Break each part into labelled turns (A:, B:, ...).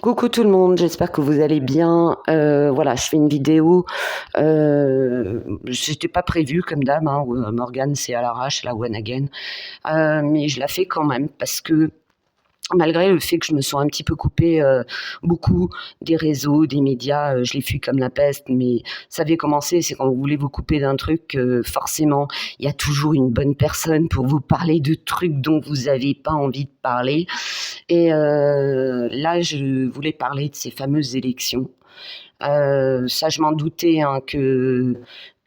A: Coucou tout le monde, j'espère que vous allez bien. Voilà, je fais une vidéo. C'était pas prévu comme d'hab, hein. Morgane, c'est à l'arrache, la one again. Mais je la fais quand même parce que malgré le fait que je me sens un petit peu coupée beaucoup des réseaux, des médias, je les fuis comme la peste, mais ça avait commencé, c'est quand vous voulez vous couper d'un truc, forcément, il y a toujours une bonne personne pour vous parler de trucs dont vous n'avez pas envie de parler. Et là, je voulais parler de ces fameuses élections. Ça, je m'en doutais, hein, que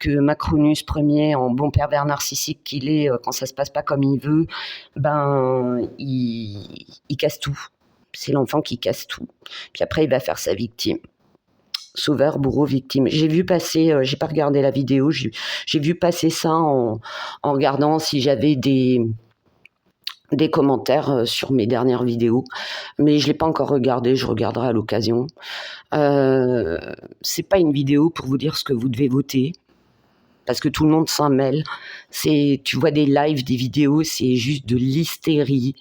A: Macronus premier, en bon pervers narcissique qu'il est, quand ça se passe pas comme il veut, ben il casse tout. C'est l'enfant qui casse tout. Puis après, il va faire sa victime. Sauveur, bourreau, victime. J'ai vu passer, j'ai pas regardé la vidéo, j'ai vu passer ça en regardant si j'avais des commentaires sur mes dernières vidéos, mais je l'ai pas encore regardé, je regarderai à l'occasion. C'est pas une vidéo pour vous dire ce que vous devez voter, parce que tout le monde s'en mêle. Tu vois des lives, des vidéos, c'est juste de l'hystérie.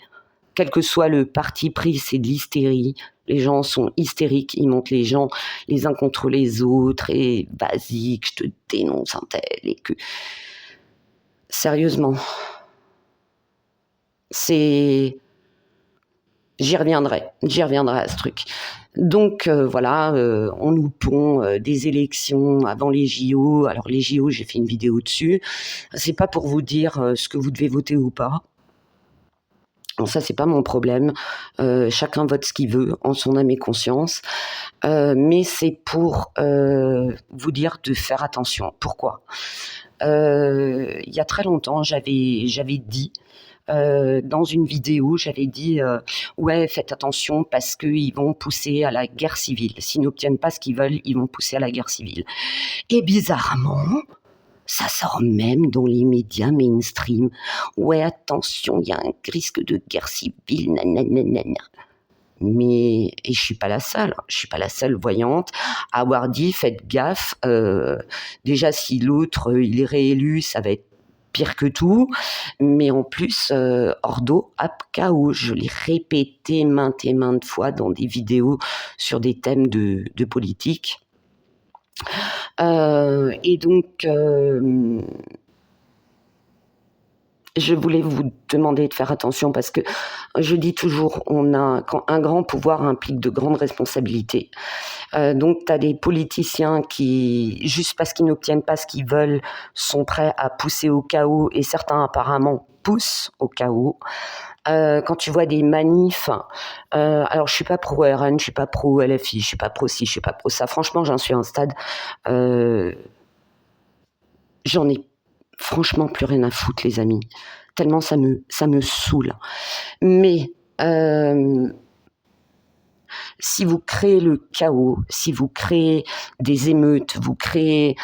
A: Quel que soit le parti pris, c'est de l'hystérie. Les gens sont hystériques, ils montent les gens les uns contre les autres, et vas-y, que je te dénonce un tel, et que... Sérieusement, c'est... J'y reviendrai à ce truc. Donc voilà, on nous pond des élections avant les JO. Alors les JO, j'ai fait une vidéo dessus. C'est pas pour vous dire ce que vous devez voter ou pas. Bon, ça, c'est pas mon problème. Chacun vote ce qu'il veut, en son âme et conscience. Mais c'est pour vous dire de faire attention. Pourquoi ? Il y a très longtemps, j'avais dit dans une vidéo, j'avais dit ouais, faites attention parce qu'ils vont pousser à la guerre civile. S'ils n'obtiennent pas ce qu'ils veulent, ils vont pousser à la guerre civile. Et bizarrement, ça sort même dans les médias mainstream. Ouais, attention, il y a un risque de guerre civile, nanana. Mais et je suis pas la seule voyante à avoir dit faites gaffe. Déjà, si l'autre il est réélu, ça va être pire que tout, mais en plus, ordo ap KO. Je l'ai répété maintes et maintes fois dans des vidéos sur des thèmes de politique. Et donc, je voulais vous demander de faire attention parce que je dis toujours, quand un grand pouvoir implique de grandes responsabilités. Donc, tu as des politiciens qui, juste parce qu'ils n'obtiennent pas ce qu'ils veulent, sont prêts à pousser au chaos, et certains apparemment poussent au chaos. Quand tu vois des manifs, alors je suis pas pro RN, je suis pas pro LFI, je suis pas pro ci, je suis pas pro ça. Franchement, j'en suis à un stade, j'en ai franchement plus rien à foutre, les amis. Tellement ça me saoule. Mais si vous créez le chaos, si vous créez des émeutes, vous créez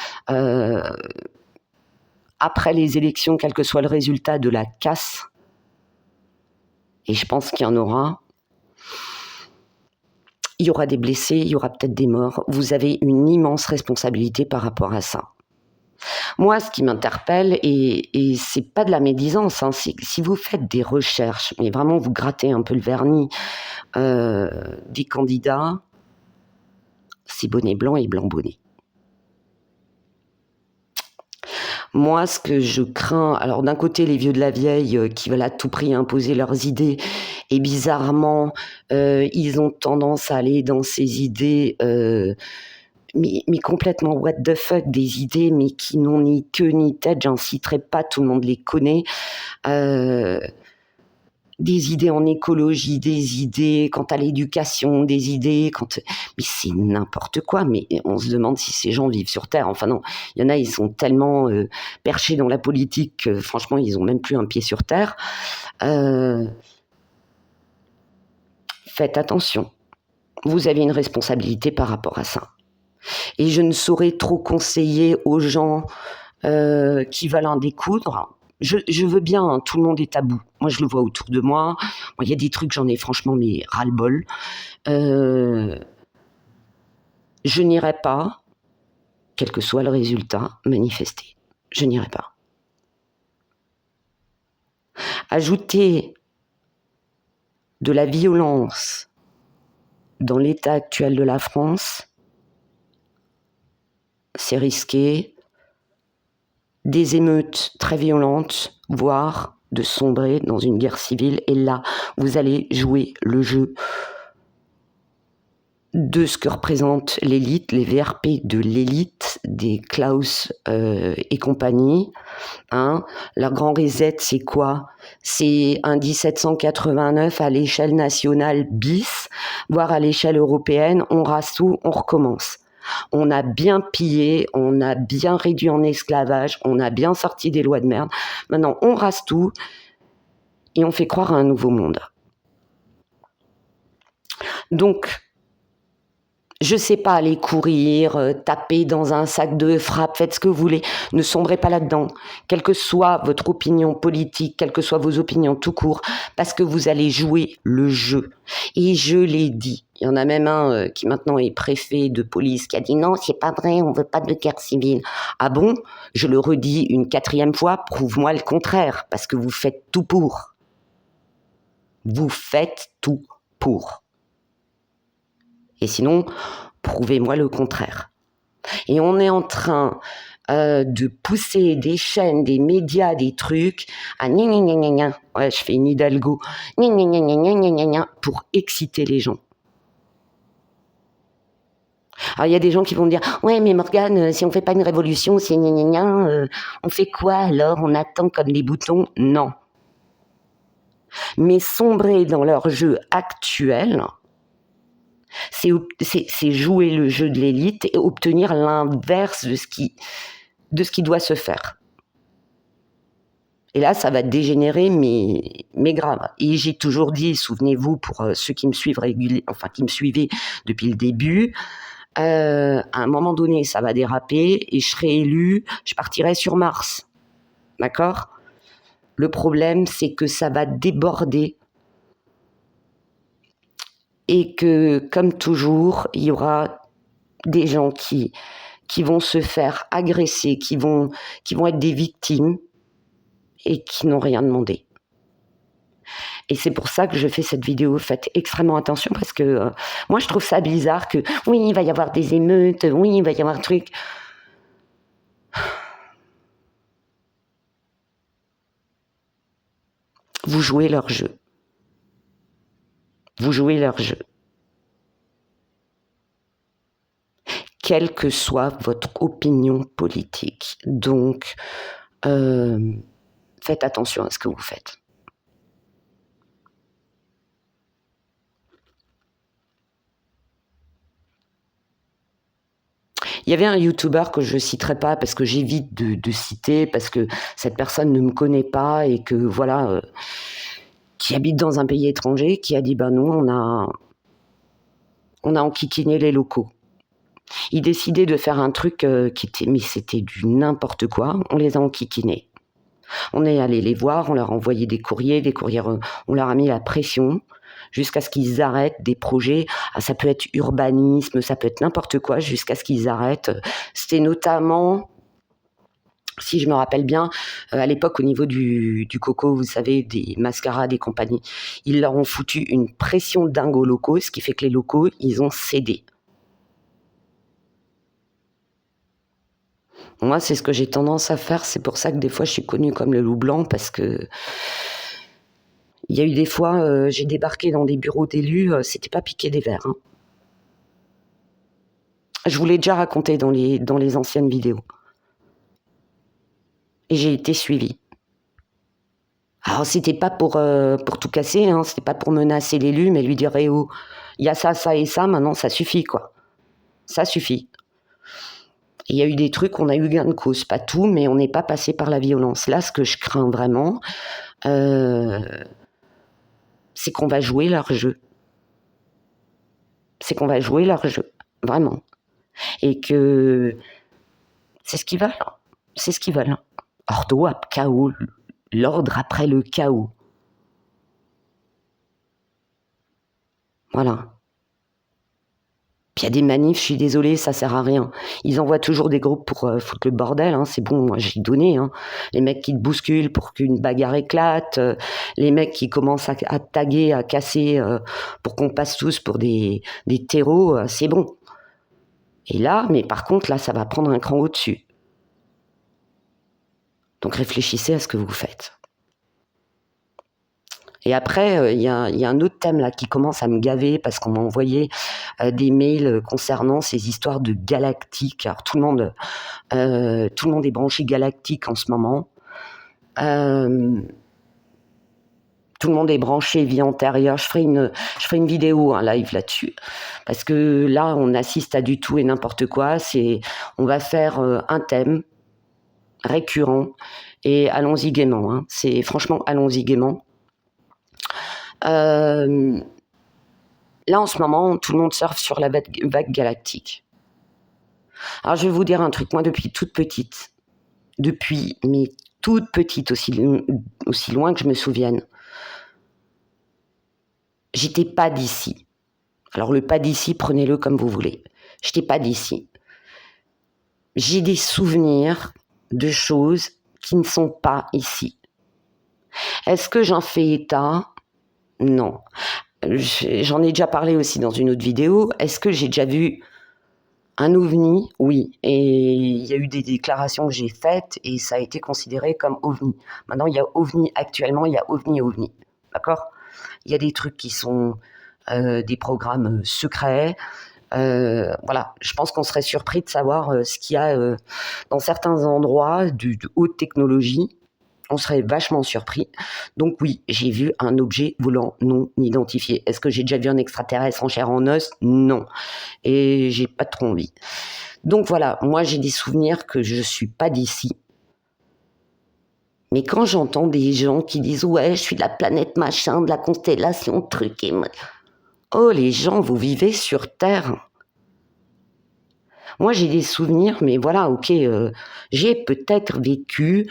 A: après les élections, quel que soit le résultat, de la casse, et je pense qu'il y en aura, il y aura des blessés, il y aura peut-être des morts. Vous avez une immense responsabilité par rapport à ça. Moi, ce qui m'interpelle, et c'est pas de la médisance, hein, c'est que si vous faites des recherches, mais vraiment vous grattez un peu le vernis des candidats, c'est bonnet blanc et blanc bonnet. Moi, ce que je crains, alors d'un côté, les vieux de la vieille qui veulent à tout prix imposer leurs idées, et bizarrement, ils ont tendance à aller dans ces idées, mais complètement what the fuck, des idées, mais qui n'ont ni queue ni tête, j'en citerai pas, tout le monde les connaît. Des idées en écologie, des idées quant à l'éducation, des idées mais c'est n'importe quoi. Mais on se demande si ces gens vivent sur Terre. Enfin non, il y en a, ils sont tellement perchés dans la politique que franchement, ils ont même plus un pied sur Terre. Faites attention. Vous avez une responsabilité par rapport à ça. Et je ne saurais trop conseiller aux gens qui veulent en découdre. Je veux bien, hein, tout le monde est tabou. Moi, je le vois autour de moi. Il y a des trucs, j'en ai franchement mais ras-le-bol. Je n'irai pas, quel que soit le résultat, manifester. Je n'irai pas. Ajouter de la violence dans l'état actuel de la France, c'est risqué. Des émeutes très violentes, voire de sombrer dans une guerre civile. Et là, vous allez jouer le jeu de ce que représente l'élite, les VRP de l'élite, des Klaus et compagnie. Hein. Leur grand reset, c'est quoi? C'est un 1789 à l'échelle nationale bis, voire à l'échelle européenne. On rase tout, on recommence. On a bien pillé, on a bien réduit en esclavage, on a bien sorti des lois de merde. Maintenant, on rase tout et on fait croire à un nouveau monde. Donc, je sais pas, aller courir, taper dans un sac de frappe, faites ce que vous voulez, ne sombrez pas là-dedans, quelle que soit votre opinion politique, quelles que soient vos opinions tout court, parce que vous allez jouer le jeu. Et je l'ai dit, il y en a même un qui maintenant est préfet de police qui a dit non, c'est pas vrai, on veut pas de guerre civile. Ah bon? Je le redis une 4e fois, prouve-moi le contraire, parce que vous faites tout pour. Vous faites tout pour. Et sinon, prouvez-moi le contraire. Et on est en train de pousser des chaînes, des médias, des trucs à gna gna gna gna gna. Ouais, je fais une Hidalgo. Gna gna gna gna gna gna gna pour exciter les gens. Alors il y a des gens qui vont me dire ouais mais Morgane, si on fait pas une révolution, c'est gna gna gna, on fait quoi alors? On attend comme des boutons? Non. Mais sombrer dans leur jeu actuel, c'est jouer le jeu de l'élite et obtenir l'inverse de ce qui doit se faire. Et là, ça va dégénérer, mais grave. Et j'ai toujours dit, souvenez-vous, pour ceux qui me suivent qui me suivaient depuis le début, à un moment donné, ça va déraper et je serai élu, je partirai sur Mars. D'accord ? Le problème, c'est que ça va déborder et que, comme toujours, il y aura des gens qui vont se faire agresser, qui vont être des victimes et qui n'ont rien demandé. Et c'est pour ça que je fais cette vidéo. Faites extrêmement attention parce que moi, je trouve ça bizarre que, oui, il va y avoir des émeutes, oui, il va y avoir un truc. Vous jouez leur jeu. Vous jouez leur jeu. Quelle que soit votre opinion politique. Donc, faites attention à ce que vous faites. Il y avait un YouTuber que je ne citerai pas parce que j'évite de citer, parce que cette personne ne me connaît pas et que, voilà, qui habite dans un pays étranger, qui a dit, ben non, on a enquiquiné les locaux. Ils décidaient de faire un truc mais c'était du n'importe quoi, on les a enquiquinés. On est allé les voir, on leur a envoyé des courriers, on leur a mis la pression jusqu'à ce qu'ils arrêtent des projets. Ah, ça peut être urbanisme, ça peut être n'importe quoi, jusqu'à ce qu'ils arrêtent. C'était notamment, si je me rappelle bien, à l'époque au niveau du coco, vous savez, des mascarades et compagnie, ils leur ont foutu une pression dingue aux locaux, ce qui fait que les locaux, ils ont cédé. Moi, c'est ce que j'ai tendance à faire. C'est pour ça que des fois, je suis connue comme le loup blanc, parce que il y a eu des fois, j'ai débarqué dans des bureaux d'élus, c'était pas piquer des verres. Hein. Je vous l'ai déjà raconté dans les anciennes vidéos. Et j'ai été suivie. Alors, c'était pas pour tout casser, hein, c'était pas pour menacer l'élu, mais lui dire eh oh, il y a ça, ça et ça, maintenant ça suffit, quoi. Ça suffit. Il y a eu des trucs, on a eu gain de cause, pas tout, mais on n'est pas passé par la violence. Là, ce que je crains vraiment, c'est qu'on va jouer leur jeu. C'est qu'on va jouer leur jeu, vraiment. Et que c'est ce qu'ils veulent. C'est ce qu'ils veulent. Ordo ab chaos, l'ordre après le chaos. Voilà. Puis il y a des manifs, je suis désolée, ça sert à rien. Ils envoient toujours des groupes pour foutre le bordel, hein, c'est bon, moi j'ai donné. Hein. Les mecs qui te bousculent pour qu'une bagarre éclate, les mecs qui commencent à taguer, à casser pour qu'on passe tous pour des terreaux, c'est bon. Et là, mais par contre, là, ça va prendre un cran au-dessus. Donc réfléchissez à ce que vous faites. Et après, il y a un autre thème là qui commence à me gaver parce qu'on m'a envoyé des mails concernant ces histoires de galactique. Alors tout le monde est branché galactique en ce moment. Tout le monde est branché vie antérieure. Je ferai une vidéo, un live là-dessus, parce que là, on assiste à du tout et n'importe quoi. On va faire un thème récurrent et allons-y gaiement. Hein. C'est franchement, allons-y gaiement. Là, en ce moment, tout le monde surfe sur la vague galactique. Alors, je vais vous dire un truc. Moi, depuis toute petite, mais toute petite, aussi loin que je me souvienne, j'étais pas d'ici. Alors, le pas d'ici, prenez-le comme vous voulez. J'étais pas d'ici. J'ai des souvenirs de choses qui ne sont pas ici. Est-ce que j'en fais état ? Non. J'en ai déjà parlé aussi dans une autre vidéo. Est-ce que j'ai déjà vu un ovni ? Oui. Et il y a eu des déclarations que j'ai faites et ça a été considéré comme ovni. Maintenant, il y a ovni actuellement, il y a ovni. D'accord ? Il y a des trucs qui sont des programmes secrets. Voilà, je pense qu'on serait surpris de savoir ce qu'il y a dans certains endroits de haute technologie. On serait vachement surpris. Donc oui, j'ai vu un objet volant non identifié. Est-ce que j'ai déjà vu un extraterrestre en chair en os ? Non. Et j'ai pas trop envie. Donc voilà, moi j'ai des souvenirs que je suis pas d'ici. Mais quand j'entends des gens qui disent « Ouais, je suis de la planète machin, de la constellation truc et... » Oh, les gens, vous vivez sur Terre. Moi, j'ai des souvenirs, mais voilà, ok, j'ai peut-être vécu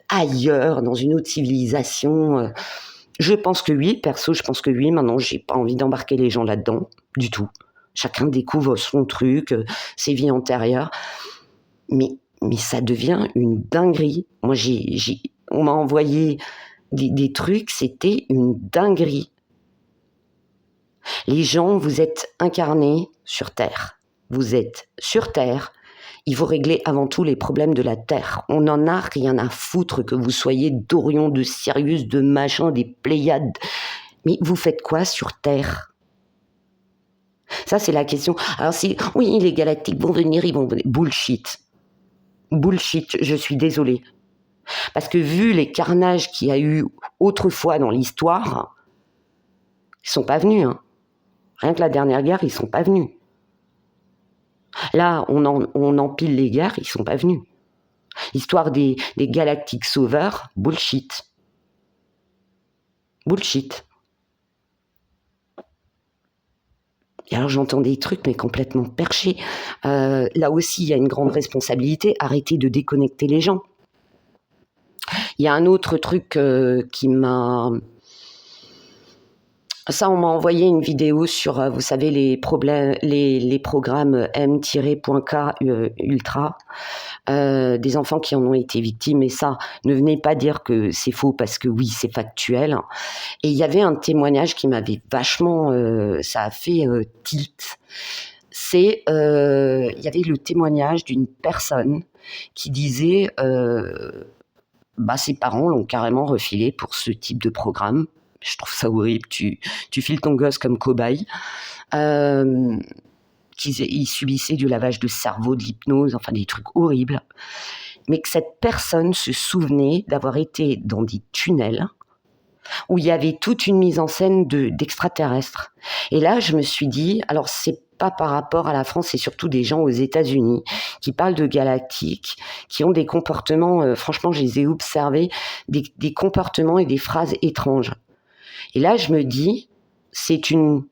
A: ailleurs, dans une autre civilisation. Je pense que oui, perso, je pense que oui. Maintenant, j'ai pas envie d'embarquer les gens là-dedans, du tout. Chacun découvre son truc, ses vies antérieures. Mais ça devient une dinguerie. Moi, on m'a envoyé des trucs, c'était une dinguerie. Les gens, vous êtes incarnés sur Terre. Vous êtes sur Terre. Il faut régler avant tout les problèmes de la Terre. On n'en a rien à foutre que vous soyez d'Orion, de Sirius, de machin, des Pléiades. Mais vous faites quoi sur Terre ? Ça, c'est la question. Alors, oui, les galactiques vont venir, ils vont venir. Bullshit. Bullshit, je suis désolée. Parce que vu les carnages qu'il y a eu autrefois dans l'histoire, ils sont pas venus. Hein. Rien que la dernière guerre, ils sont pas venus. Là, on empile les guerres, ils sont pas venus. L'histoire des galactiques sauveurs, bullshit. Bullshit. Et alors j'entends des trucs mais complètement perchés. Là aussi, il y a une grande responsabilité. Arrêtez de déconnecter les gens. Il y a un autre truc qui m'a... Ça, on m'a envoyé une vidéo sur, vous savez, les programmes M-.K Ultra, des enfants qui en ont été victimes. Et ça, ne venez pas dire que c'est faux parce que oui, c'est factuel. Et il y avait un témoignage qui m'avait vachement... ça a fait tilt. Il y avait le témoignage d'une personne qui disait... ses parents l'ont carrément refilé pour ce type de programme. Je trouve ça horrible. Tu files ton gosse comme cobaye. Il subissait du lavage de cerveau, de l'hypnose, enfin des trucs horribles. Mais que cette personne se souvenait d'avoir été dans des tunnels où il y avait toute une mise en scène d'extraterrestres. Et là, je me suis dit, alors c'est pas par rapport à la France, c'est surtout des gens aux États-Unis qui parlent de galactiques, qui ont des comportements, franchement, je les ai observés, des comportements et des phrases étranges. Et là, je me dis, c'est une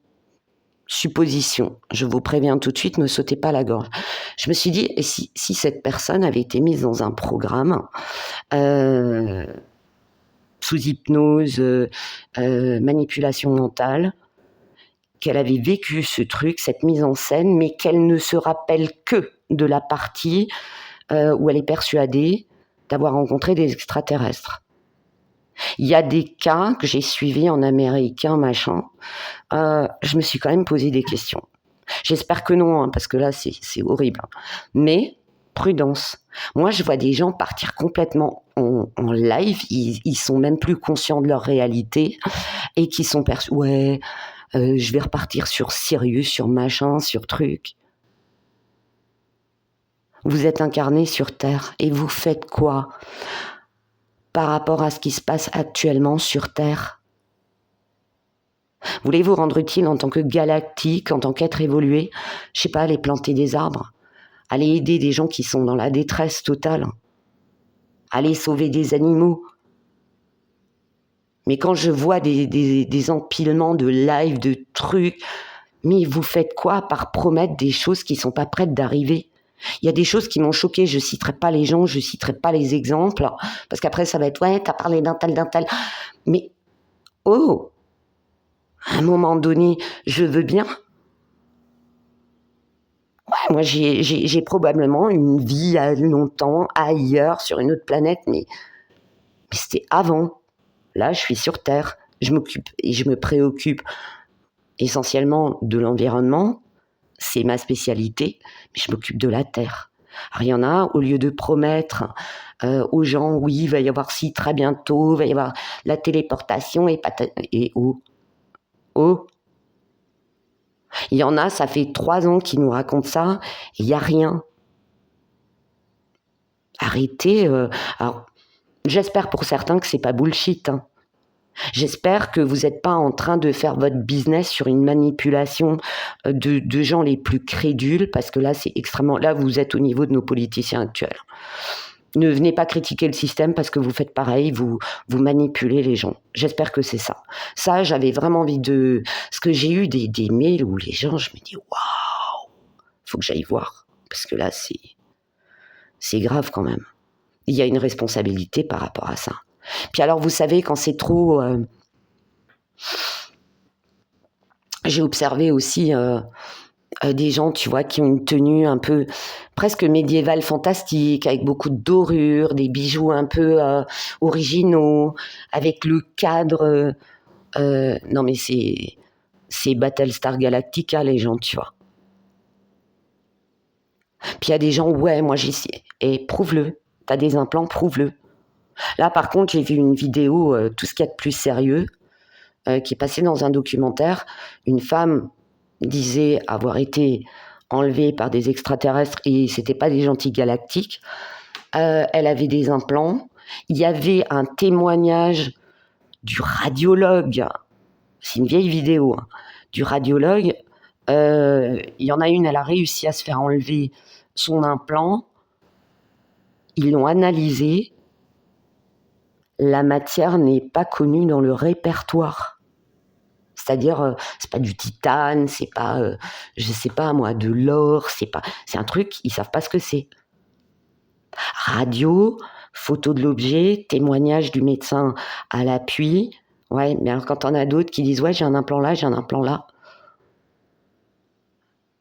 A: supposition. Je vous préviens tout de suite, ne sautez pas la gorge. Je me suis dit, et si cette personne avait été mise dans un programme sous hypnose, manipulation mentale, qu'elle avait vécu ce truc, cette mise en scène, mais qu'elle ne se rappelle que de la partie où elle est persuadée d'avoir rencontré des extraterrestres. Il y a des cas que j'ai suivis en américain, machin. Je me suis quand même posé des questions. J'espère que non, hein, parce que là, c'est horrible. Mais prudence. Moi, je vois des gens partir complètement en live. Ils sont même plus conscients de leur réalité et qui sont ouais, je vais repartir sur Sirius, sur machin, sur truc. Vous êtes incarné sur Terre et vous faites quoi par rapport à ce qui se passe actuellement sur Terre? Voulez-vous rendre utile en tant que galactique, en tant qu'être évolué? Je sais pas, aller planter des arbres, aller aider des gens qui sont dans la détresse totale, aller sauver des animaux. Mais quand je vois des empilements de live, de trucs, mais vous faites quoi par promettre des choses qui sont pas prêtes d'arriver? Il y a des choses qui m'ont choquée, je citerai pas les gens, je citerai pas les exemples, parce qu'après ça va être, ouais, t'as parlé d'un tel. Mais, oh, à un moment donné, je veux bien. Ouais, moi j'ai probablement une vie il y a longtemps, ailleurs, sur une autre planète, mais c'était avant. Là, je suis sur Terre, je m'occupe et je me préoccupe essentiellement de l'environnement, c'est ma spécialité, mais je m'occupe de la Terre. Alors, il y en a, au lieu de promettre aux gens, oui, il va y avoir ci très bientôt, il va y avoir la téléportation et oh. Il y en a, ça fait 3 ans qu'ils nous racontent ça, et il n'y a rien. Arrêtez. Alors, j'espère pour certains que c'est pas bullshit, hein. J'espère que vous n'êtes pas en train de faire votre business sur une manipulation de gens les plus crédules, parce que là, c'est extrêmement... Là, vous êtes au niveau de nos politiciens actuels. Ne venez pas critiquer le système parce que vous faites pareil, vous manipulez les gens. J'espère que c'est ça. Ça, j'avais vraiment envie de... Parce que j'ai eu des mails où les gens, je me dis, waouh, faut que j'aille voir. Parce que là, c'est grave quand même. Il y a une responsabilité par rapport à ça. Puis alors, vous savez, quand c'est trop... J'ai observé aussi des gens, tu vois, qui ont une tenue un peu presque médiévale fantastique, avec beaucoup de dorures, des bijoux un peu originaux, avec le cadre... non, mais c'est Battlestar Galactica, les gens, tu vois. Puis il y a des gens, ouais, moi j'y suis. Et prouve-le. T'as des implants, prouve-le. Là, par contre, j'ai vu une vidéo, tout ce qu'il y a de plus sérieux, qui est passée dans un documentaire. Une femme disait avoir été enlevée par des extraterrestres et c'était pas des gentils galactiques. Elle avait des implants. Il y avait un témoignage du radiologue. C'est une vieille vidéo, hein, du radiologue. Il y en a une, elle a réussi à se faire enlever son implant. Ils l'ont analysé. La matière n'est pas connue dans le répertoire. C'est-à-dire, c'est pas du titane, c'est pas, je sais pas moi, de l'or, c'est un truc, ils savent pas ce que c'est. Radio, photo de l'objet, témoignage du médecin à l'appui. Ouais, mais alors quand on a d'autres qui disent, ouais, j'ai un implant là, j'ai un implant là.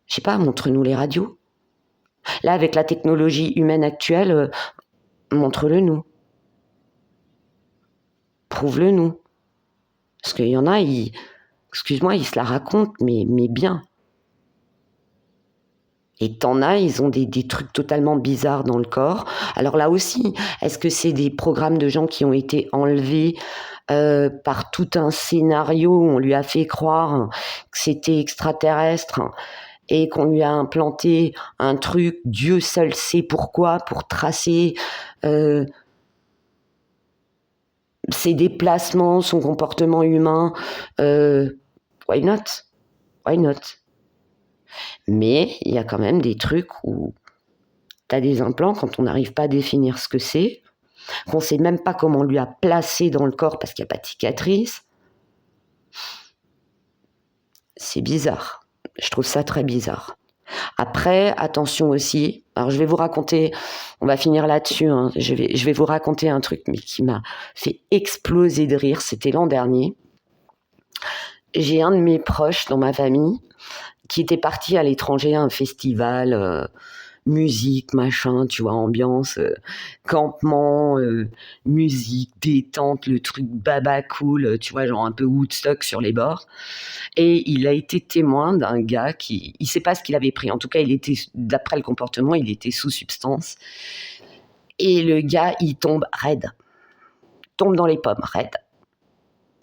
A: Je sais pas, montre-nous les radios. Là, avec la technologie humaine actuelle, montre-le nous. Prouve-le nous. Parce qu'il y en a, excuse-moi, ils se la racontent, mais bien. Et t'en as, ils ont des trucs totalement bizarres dans le corps. Alors là aussi, est-ce que c'est des programmes de gens qui ont été enlevés par tout un scénario où on lui a fait croire que c'était extraterrestre et qu'on lui a implanté un truc, Dieu seul sait pourquoi, pour tracer ses déplacements, son comportement humain, why not? Why not? Mais il y a quand même des trucs où tu as des implants, quand on n'arrive pas à définir ce que c'est, qu'on ne sait même pas comment on lui a placé dans le corps parce qu'il n'y a pas de cicatrice. C'est bizarre. Je trouve ça très bizarre. Après, attention aussi, alors je vais vous raconter, on va finir là-dessus, hein, je vais vous raconter un truc mais qui m'a fait exploser de rire, c'était l'an dernier. j'ai un de mes proches dans ma famille qui était parti à l'étranger à un festival, musique, machin, tu vois, ambiance, campement, musique, détente, le truc baba cool, tu vois, genre un peu Woodstock sur les bords. Et il a été témoin d'un gars il sait pas ce qu'il avait pris. En tout cas, d'après le comportement, il était sous substance. Et le gars, il tombe raide. Tombe dans les pommes, raide.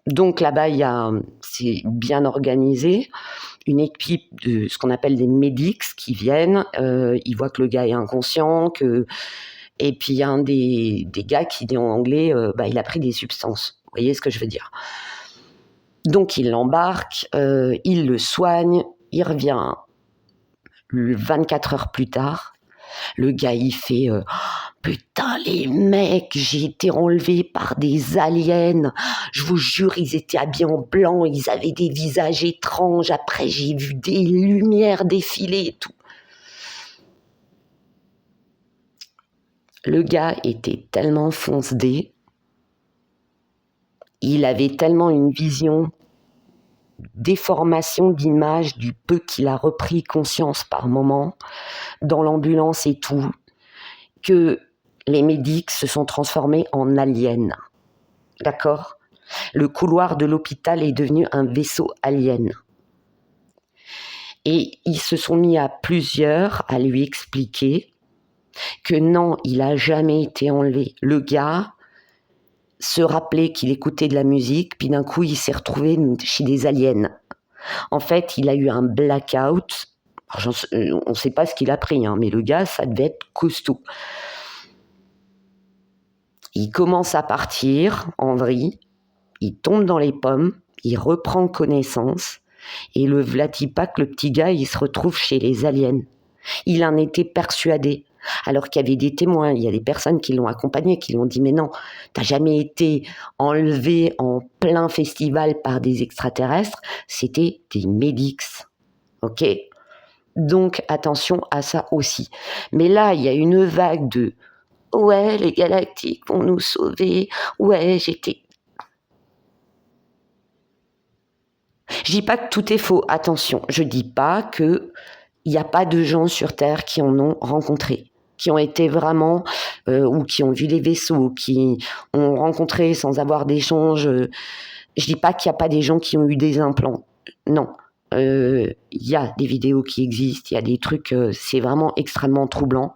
A: Donc là-bas, c'est bien organisé. Une équipe de ce qu'on appelle des medics qui viennent. Ils voient que le gars est inconscient. Et puis, il y a un des gars qui dit en anglais, il a pris des substances. Vous voyez ce que je veux dire? Donc, il l'embarque, il le soigne. Il revient 24 heures plus tard. Le gars, il fait putain, les mecs, j'ai été enlevé par des aliens. Je vous jure, ils étaient habillés en blanc, ils avaient des visages étranges. Après, j'ai vu des lumières défiler et tout. Le gars était tellement fonce-dé, il avait tellement une vision, déformation d'image du peu qu'il a repris conscience par moment, dans l'ambulance et tout, que les médics se sont transformés en aliens. D'accord ? Le couloir de l'hôpital est devenu un vaisseau alien. Et ils se sont mis à plusieurs à lui expliquer que non, il n'a jamais été enlevé. Le gars se rappelait qu'il écoutait de la musique, puis d'un coup, il s'est retrouvé chez des aliens. En fait, il a eu un blackout. Alors, on ne sait pas ce qu'il a pris, mais le gars, ça devait être costaud. Il commence à partir en vrille, il tombe dans les pommes, il reprend connaissance, et le Vladipak, le petit gars, il se retrouve chez les aliens. Il en était persuadé. Alors qu'il y avait des témoins, il y a des personnes qui l'ont accompagné, qui lui ont dit « Mais non, t'as jamais été enlevé en plein festival par des extraterrestres, c'était des medics. » Ok ? Donc, attention à ça aussi. Mais là, il y a une vague de « Ouais, les galactiques vont nous sauver. Ouais, j'étais... » Je dis pas que tout est faux, attention. Je dis pas que il n'y a pas de gens sur Terre qui en ont rencontré, qui ont été vraiment, ou qui ont vu les vaisseaux, qui ont rencontré sans avoir d'échange. Je dis pas qu'il n'y a pas des gens qui ont eu des implants. Non. Il y a des vidéos qui existent, il y a des trucs, c'est vraiment extrêmement troublant.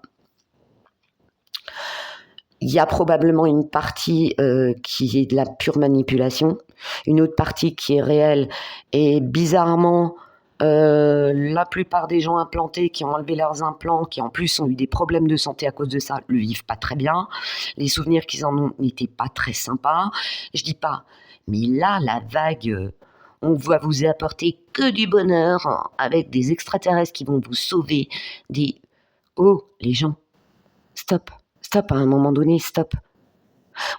A: Il y a probablement une partie qui est de la pure manipulation, une autre partie qui est réelle, et bizarrement, la plupart des gens implantés qui ont enlevé leurs implants, qui en plus ont eu des problèmes de santé à cause de ça, le vivent pas très bien. Les souvenirs qu'ils en ont n'étaient pas très sympas. Je dis pas, mais là, la vague, on va vous apporter que du bonheur, avec des extraterrestres qui vont vous sauver, Oh, les gens, stop. Stop, à un moment donné, stop.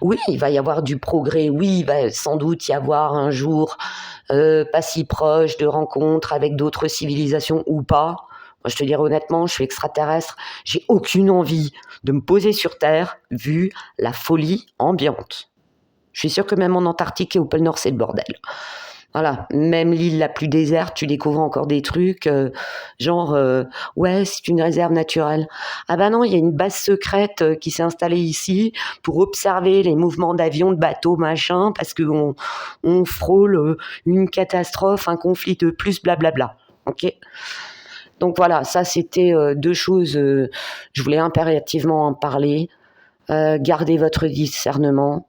A: Oui, il va y avoir du progrès, oui, il va sans doute y avoir un jour, pas si proche, de rencontres avec d'autres civilisations ou pas. Moi, je te dirais honnêtement, je suis extraterrestre, j'ai aucune envie de me poser sur Terre, vu la folie ambiante. Je suis sûre que même en Antarctique et au pôle Nord, c'est le bordel. Voilà, même l'île la plus déserte, tu découvres encore des trucs, ouais, c'est une réserve naturelle. Ah ben non, il y a une base secrète qui s'est installée ici pour observer les mouvements d'avions, de bateaux, machin, parce qu'on frôle une catastrophe, un conflit de plus, blablabla. Ok ? Donc voilà, ça c'était deux choses, je voulais impérativement en parler. Gardez votre discernement.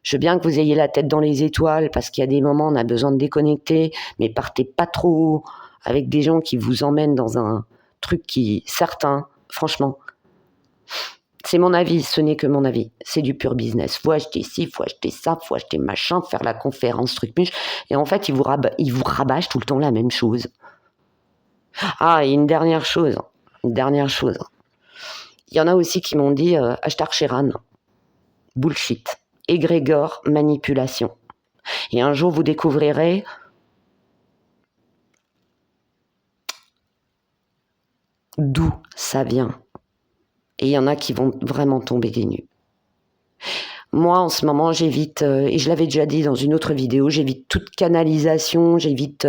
A: Je veux bien que vous ayez la tête dans les étoiles parce qu'il y a des moments où on a besoin de déconnecter, mais partez pas trop avec des gens qui vous emmènent dans un truc qui, certains, franchement, c'est mon avis, ce n'est que mon avis, c'est du pur business. Faut acheter ci, faut acheter ça, faut acheter machin, faire la conférence, truc muche, et en fait, ils vous rabâchent tout le temps la même chose. Ah, et une dernière chose. Il y en a aussi qui m'ont dit Ashtar Sheran, bullshit. Égrégore, manipulation. Et un jour, vous découvrirez d'où ça vient. Et il y en a qui vont vraiment tomber des nues. Moi, en ce moment, j'évite, et je l'avais déjà dit dans une autre vidéo, j'évite toute canalisation, j'évite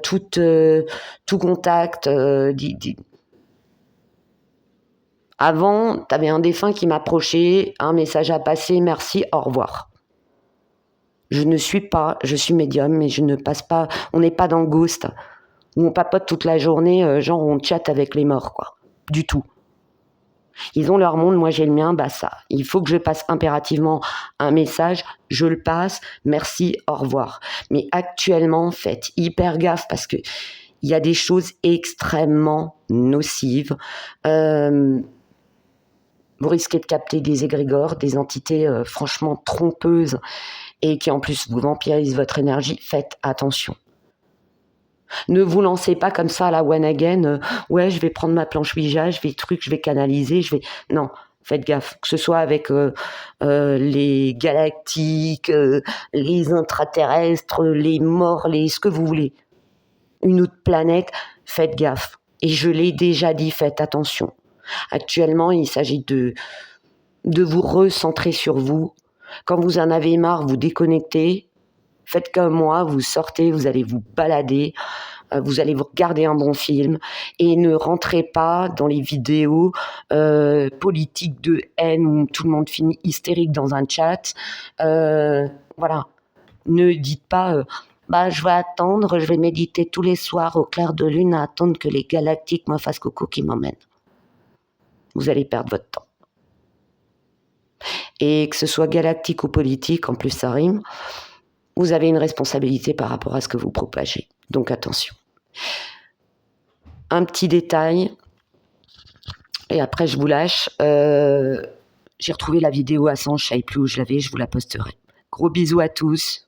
A: tout contact. Avant, tu avais un défunt qui m'approchait, un message à passer, merci, au revoir. Je suis médium, mais je ne passe pas, on n'est pas dans Ghost, où on papote toute la journée, genre on chatte avec les morts, quoi. Du tout. Ils ont leur monde, moi j'ai le mien, bah ça. Il faut que je passe impérativement un message, je le passe, merci, au revoir. Mais actuellement, faites hyper gaffe parce que il y a des choses extrêmement nocives. Vous risquez de capter des égrégores, des entités franchement trompeuses et qui en plus vous vampirisent votre énergie. Faites attention. Ne vous lancez pas comme ça à la one again. Ouais, je vais prendre ma planche Ouija, je vais canaliser, Non, faites gaffe. Que ce soit avec les galactiques, les intraterrestres, les morts, ce que vous voulez. Une autre planète, faites gaffe. Et je l'ai déjà dit, faites attention. Actuellement, il s'agit de vous recentrer sur vous. Quand vous en avez marre, vous déconnectez. Faites comme moi, vous sortez, vous allez vous balader, vous allez vous regarder un bon film et ne rentrez pas dans les vidéos politiques de haine où tout le monde finit hystérique dans un chat. Voilà. Ne dites pas je vais attendre, je vais méditer tous les soirs au clair de lune à attendre que les galactiques me fassent coucou qui m'emmènent. Vous allez perdre votre temps. Et que ce soit galactique ou politique, en plus ça rime, vous avez une responsabilité par rapport à ce que vous propagez. Donc attention. Un petit détail, et après je vous lâche. J'ai retrouvé la vidéo à 100, je ne savais plus où je l'avais, je vous la posterai. Gros bisous à tous.